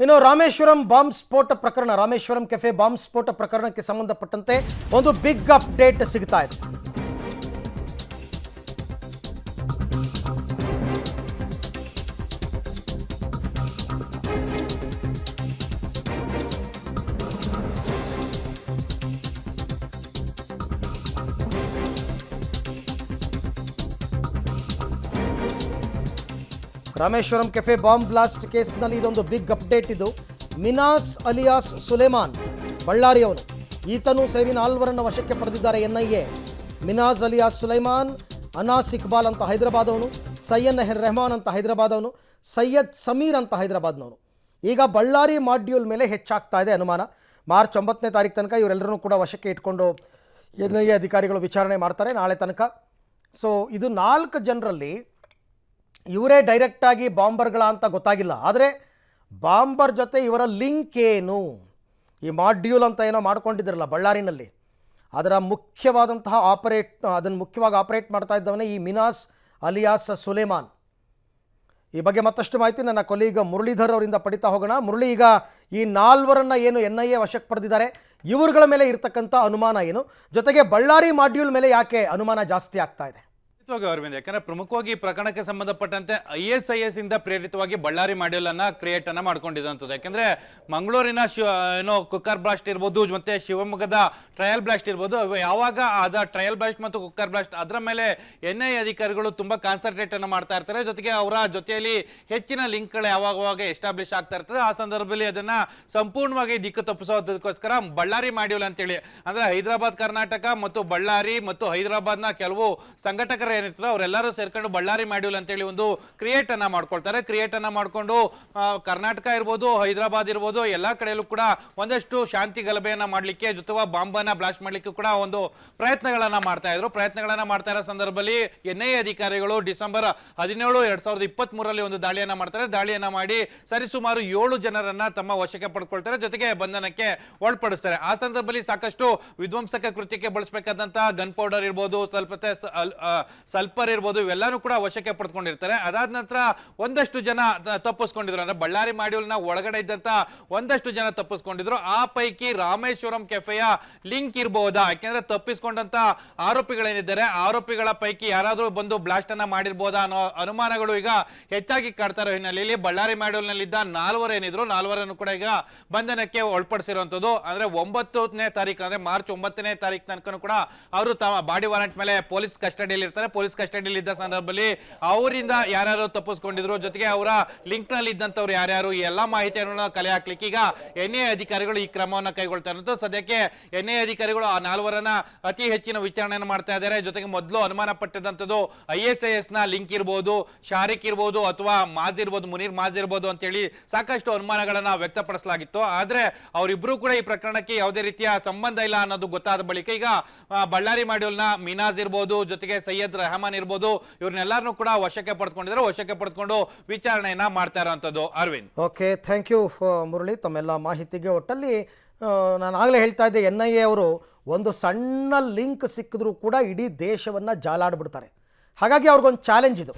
ಇನ್ನು ರಾಮೇಶ್ವರಂ ಬಾಂಬ್ ಸ್ಫೋಟ ಪ್ರಕರಣ, ರಾಮೇಶ್ವರಂ ಕೆಫೆ ಬಾಂಬ್ ಸ್ಫೋಟ ಪ್ರಕರಣಕ್ಕೆ ಸಂಬಂಧಪಟ್ಟಂತೆ ಒಂದು ಬಿಗ್ ಅಪ್ಡೇಟ್ ಸಿಗ್ತಾ ಇದೆ. ರಾಮೇಶ್ವರಂ ಕೆಫೆ ಬಾಂಬ್ ಬ್ಲಾಸ್ಟ್ ಕೇಸ್ನಲ್ಲಿ ಇದೊಂದು ಬಿಗ್ ಅಪ್ಡೇಟ್. ಇದು ಮಿನಾಸ್ ಅಲಿಯಾಸ್ ಸುಲೇಮಾನ್, ಬಳ್ಳಾರಿಯವನು. ಈತನೂ ಸೇರಿ 4 ವಶಕ್ಕೆ ಪಡೆದಿದ್ದಾರೆ NIA. Minas alias Sulaiman, annas Iqbal ಅಂತ ಹೈದರಾಬಾದವನು, ಸೈಯದ್ ರೆಹಮಾನ್ ಅಂತ ಹೈದರಾಬಾದವನು, ಸೈಯದ್ ಸಮೀರ್ ಅಂತ ಹೈದರಾಬಾದ್ನವನು. ಈಗ ಬಳ್ಳಾರಿ ಮಾಡ್ಯೂಲ್ ಮೇಲೆ ಹೆಚ್ಚಾಗ್ತಾ ಇದೆ ಅನುಮಾನ. ಮಾರ್ಚ್ 9ನೇ ತಾರೀಕು ತನಕ ಇವರೆಲ್ಲರೂ ಕೂಡ ವಶಕ್ಕೆ ಇಟ್ಕೊಂಡು ಎನ್ಐಎ ಅಧಿಕಾರಿಗಳು ವಿಚಾರಣೆ ಮಾಡ್ತಾರೆ, ನಾಳೆ ತನಕ. ಸೊ ಇದು 4 ಜನರಲ್ಲಿ ಇವರೇ ಡೈರೆಕ್ಟಾಗಿ ಬಾಂಬರ್ಗಳ ಅಂತ ಗೊತ್ತಾಗಿಲ್ಲ. ಆದರೆ ಬಾಂಬರ್ ಜೊತೆ ಇವರ ಲಿಂಕ್ ಏನು, ಈ ಮಾಡ್ಯೂಲ್ ಅಂತ ಏನೋ ಮಾಡ್ಕೊಂಡಿದ್ರಲ್ಲ ಬಳ್ಳಾರಿನಲ್ಲಿ, ಅದರ ಮುಖ್ಯವಾದಂತಹ ಅದನ್ನು ಮುಖ್ಯವಾಗಿ ಆಪರೇಟ್ ಮಾಡ್ತಾ ಇದ್ದವನೇ ಈ ಮಿನಾಸ್ ಅಲಿಯಾಸ್ ಸುಲೇಮಾನ್. ಈ ಬಗ್ಗೆ ಮತ್ತಷ್ಟು ಮಾಹಿತಿ ನನ್ನ ಕೊಲೀಗ ಮುರಳೀಧರ್ ಅವರಿಂದ ಪಡಿತಾ ಹೋಗೋಣ. ಮುರಳಿ, ಈಗ ಈ 4 ಏನು ಎನ್ಐಎ ವಶಕ್ಕೆ ಪಡೆದಿದ್ದಾರೆ, ಇವರುಗಳ ಮೇಲೆ ಇರತಕ್ಕಂಥ ಅನುಮಾನ ಏನು, ಜೊತೆಗೆ ಬಳ್ಳಾರಿ ಮಾಡ್ಯೂಲ್ ಮೇಲೆ ಯಾಕೆ ಅನುಮಾನ ಜಾಸ್ತಿ ಆಗ್ತಾ ಇದೆ? ಅರವಿಂದ್, ಯಾಕಂದ್ರೆ ಪ್ರಮುಖವಾಗಿ ಈ ಪ್ರಕರಣಕ್ಕೆ ಸಂಬಂಧಪಟ್ಟಂತೆ ISIS ಇಂದ ಪ್ರೇರಿತವಾಗಿ ಬಳ್ಳಾರಿ ಮಾಡ್ಯೂಲ್ ಅನ್ನ ಕ್ರಿಯೇಟ್ ಅನ್ನ ಮಾಡ್ಕೊಂಡಿದ್ದಂಥದ್ದು. ಯಾಕಂದ್ರೆ ಮಂಗಳೂರಿನ ಏನೋ ಕುಕ್ಕರ್ ಬ್ಲಾಸ್ಟ್ ಇರ್ಬೋದು, ಮತ್ತೆ ಶಿವಮೊಗ್ಗದ ಟ್ರಯಲ್ ಬ್ಲಾಸ್ಟ್ ಇರ್ಬೋದು, ಯಾವಾಗ ಅದ ಟ್ರಯಲ್ ಬ್ಲಾಸ್ಟ್ ಮತ್ತು ಕುಕ್ಕರ್ ಬ್ಲಾಸ್ಟ್ ಅದರ ಮೇಲೆ NIA ಅಧಿಕಾರಿಗಳು ತುಂಬಾ ಕಾನ್ಸಂಟ್ರೇಟ್ ಅನ್ನ ಮಾಡ್ತಾ ಇರ್ತಾರೆ. ಜೊತೆಗೆ ಅವರ ಜೊತೆಯಲ್ಲಿ ಹೆಚ್ಚಿನ ಲಿಂಕ್ಗಳು ಯಾವಾಗ ಎಸ್ಟಾಬ್ಲಿಷ್ ಆಗ್ತಾ ಇರ್ತದೆ, ಆ ಸಂದರ್ಭದಲ್ಲಿ ಅದನ್ನ ಸಂಪೂರ್ಣವಾಗಿ ದಿಕ್ಕು ತಪ್ಪಿಸೋದಕ್ಕೋಸ್ಕರ ಬಳ್ಳಾರಿ ಮಾಡ್ಯೂಲ್ ಅಂತೇಳಿ, ಅಂದ್ರೆ ಹೈದರಾಬಾದ್ ಕರ್ನಾಟಕ ಮತ್ತು ಬಳ್ಳಾರಿ ಮತ್ತು ಹೈದರಾಬಾದ್ನ ಕೆಲವು ಸಂಘಟಕರ ಏನಿರ್ತದೆ ಅವರೆಲ್ಲರೂ ಸೇರ್ಕೊಂಡು ಬಳ್ಳಾರಿ ಮಾಡ್ಯೂಲ್ ಅಂತೇಳಿ ಒಂದು ಕ್ರಿಯೇಟ್ ಅನ್ನ ಮಾಡ್ಕೊಳ್ತಾರೆ. ಕ್ರಿಯೇಟ್ ಅನ್ನ ಮಾಡ್ಕೊಂಡು ಕರ್ನಾಟಕ ಇರ್ಬೋದು, ಹೈದರಾಬಾದ್ ಇರ್ಬೋದು, ಎಲ್ಲಾ ಕಡೆಯಲ್ಲೂ ಕೂಡ ಒಂದಷ್ಟು ಶಾಂತಿ ಗಲಭೆಯನ್ನ ಮಾಡ್ಲಿಕ್ಕೆ, ಜೊತೆ ಬಾಂಬನ್ನ ಬ್ಲಾಸ್ಟ್ ಮಾಡ್ಲಿಕ್ಕೆ ಕೂಡ ಒಂದು ಪ್ರಯತ್ನಗಳನ್ನ ಮಾಡ್ತಾ ಇರೋ ಸಂದರ್ಭದಲ್ಲಿ NIA ಅಧಿಕಾರಿಗಳು ಡಿಸೆಂಬರ್ 17, 2023 ಒಂದು ದಾಳಿಯನ್ನ ಮಾಡ್ತಾರೆ. ದಾಳಿಯನ್ನ ಮಾಡಿ ಸರಿಸುಮಾರು 7 ಜನರನ್ನ ತಮ್ಮ ವಶಕ್ಕೆ ಪಡ್ಕೊಳ್ತಾರೆ, ಜೊತೆಗೆ ಬಂಧನಕ್ಕೆ ಒಳಪಡಿಸ್ತಾರೆ. ಆ ಸಂದರ್ಭದಲ್ಲಿ ಸಾಕಷ್ಟು ವಿಧ್ವಂಸಕ ಕೃತ್ಯಕ್ಕೆ ಬಳಸಬೇಕಾದಂತಹ ಗನ್ ಪೌಡರ್ ಇರ್ಬೋದು, ಸಲ್ಪರ್ ಇರ್ಬೋದು, ಇವೆಲ್ಲಾನು ಕೂಡ ವಶಕ್ಕೆ ಪಡೆದುಕೊಂಡಿರ್ತಾರೆ. ಅದಾದ ನಂತರ ಒಂದಷ್ಟು ಜನ ತಪ್ಪಿಸ್ಕೊಂಡಿದ್ರು, ಅಂದ್ರೆ ಬಳ್ಳಾರಿ ಮಾಡ್ಯೂಲ್ನ ಒಳಗಡೆ ಇದ್ದಂತ ಒಂದಷ್ಟು ಜನ ತಪ್ಪಿಸ್ಕೊಂಡಿದ್ರು. ಆ ಪೈಕಿ ರಾಮೇಶ್ವರಂ ಕೆಫೆಯ ಲಿಂಕ್ ಇರಬಹುದಾ, ಯಾಕೆಂದ್ರೆ ತಪ್ಪಿಸ್ಕೊಂಡಂತ ಆರೋಪಿಗಳೇನಿದ್ದಾರೆ ಆರೋಪಿಗಳ ಪೈಕಿ ಯಾರಾದ್ರೂ ಬಂದು ಬ್ಲಾಸ್ಟ್ ಅನ್ನ ಮಾಡಿರ್ಬೋದಾ ಅನ್ನೋ ಅನುಮಾನಗಳು ಈಗ ಹೆಚ್ಚಾಗಿ ಕಾಡ್ತಾ ಇರೋ ಹಿನ್ನೆಲೆಯಲ್ಲಿ ಬಳ್ಳಾರಿ ಮಾಡ್ಯೂಲ್ ನಲ್ಲಿದ್ದ 4 ಏನಿದ್ರು 4 ಕೂಡ ಈಗ ಬಂಧನಕ್ಕೆ ಒಳಪಡಿಸಿರುವಂತದ್ದು. ಅಂದ್ರೆ 9ನೇ ತಾರೀಕು, ಅಂದ್ರೆ ಮಾರ್ಚ್ 9ನೇ ತಾರೀಕು ತನಕ ಕೂಡ ಅವರು ತಮ್ಮ ಬಾಡಿ ವಾರೆಂಟ್ ಮೇಲೆ ಪೊಲೀಸ್ ಕಸ್ಟಡಿಯಲ್ಲಿ ಇರ್ತಾರೆ. ಪೊಲೀಸ್ ಕಸ್ಟಡಿಯಲ್ಲಿ ಇದ್ದ ಸಂದರ್ಭದಲ್ಲಿ ಅವರಿಂದ ಯಾರ್ಯಾರು ತಪ್ಪಿಸ್ಕೊಂಡಿದ್ರು, ಜೊತೆಗೆ ಅವರ ಲಿಂಕ್ ನಲ್ಲಿ ಇದ್ದಂತವ್ರು ಯಾರ್ಯಾರು, ಎಲ್ಲಾ ಮಾಹಿತಿಯನ್ನು ಕಲೆ ಹಾಕ್ಲಿಕ್ಕೆ ಈಗ NIA ಅಧಿಕಾರಿಗಳು ಈ ಕ್ರಮವನ್ನು ಕೈಗೊಳ್ತಾ ಇರೋದು. ಸದ್ಯಕ್ಕೆ NIA ಅಧಿಕಾರಿಗಳು ಆ 4 ಅತಿ ಹೆಚ್ಚಿನ ವಿಚಾರಣೆಯನ್ನು ಮಾಡ್ತಾ ಇದ್ದಾರೆ. ಜೊತೆಗೆ ಮೊದಲು ಅನುಮಾನ ಪಟ್ಟಿದ್ದಂಥದ್ದು ISIS ನ ಲಿಂಕ್ ಇರ್ಬೋದು, ಶಾರಿಕ್ ಇರ್ಬೋದು, ಅಥವಾ ಮಾಜ್ ಇರ್ಬೋದು, ಮುನೀರ್ ಮಾಜ್ ಇರ್ಬೋದು ಅಂತೇಳಿ ಸಾಕಷ್ಟು ಅನುಮಾನಗಳನ್ನ ವ್ಯಕ್ತಪಡಿಸಲಾಗಿತ್ತು. ಆದ್ರೆ ಅವರಿಬ್ರು ಕೂಡ ಈ ಪ್ರಕರಣಕ್ಕೆ ಯಾವುದೇ ರೀತಿಯ ಸಂಬಂಧ ಇಲ್ಲ ಅನ್ನೋದು ಗೊತ್ತಾದ ಬಳಿಕ ಈಗ ಬಳ್ಳಾರಿ ಮಾಡ್ಯೂಲ್ನ ಮಿನಾಜ್ ಇರ್ಬೋದು, ಜೊತೆಗೆ ಸೈಯದ್ ರೆಹಮಾನ್ ಇರ್ಬೋದು, ಇವ್ರನ್ನೆಲ್ಲರನ್ನೂ ಕೂಡ ವಶಕ್ಕೆ ಪಡೆದುಕೊಂಡಿದ್ದಾರೆ. ವಶಕ್ಕೆ ಪಡೆದುಕೊಂಡು ವಿಚಾರಣೆಯನ್ನ ಮಾಡ್ತಾ ಇರುವಂತದ್ದು. Arvind, okay, thank you Murali ತಮ್ಮೆಲ್ಲ ಮಾಹಿತಿಗೆ. ಒಟ್ಟಲ್ಲಿ ನಾನು ಆಗಲೇ ಹೇಳ್ತಾ ಇದ್ದೆ, NIA ಅವರು ಒಂದು ಸಣ್ಣ ಲಿಂಕ್ ಸಿಕ್ಕಿದ್ರೂ ಕೂಡ ಇಡೀ ದೇಶವನ್ನು ಜಾಲಾಡ್ಬಿಡ್ತಾರೆ. ಹಾಗಾಗಿ ಅವ್ರಿಗೊಂದು ಚಾಲೆಂಜ್ ಇದು.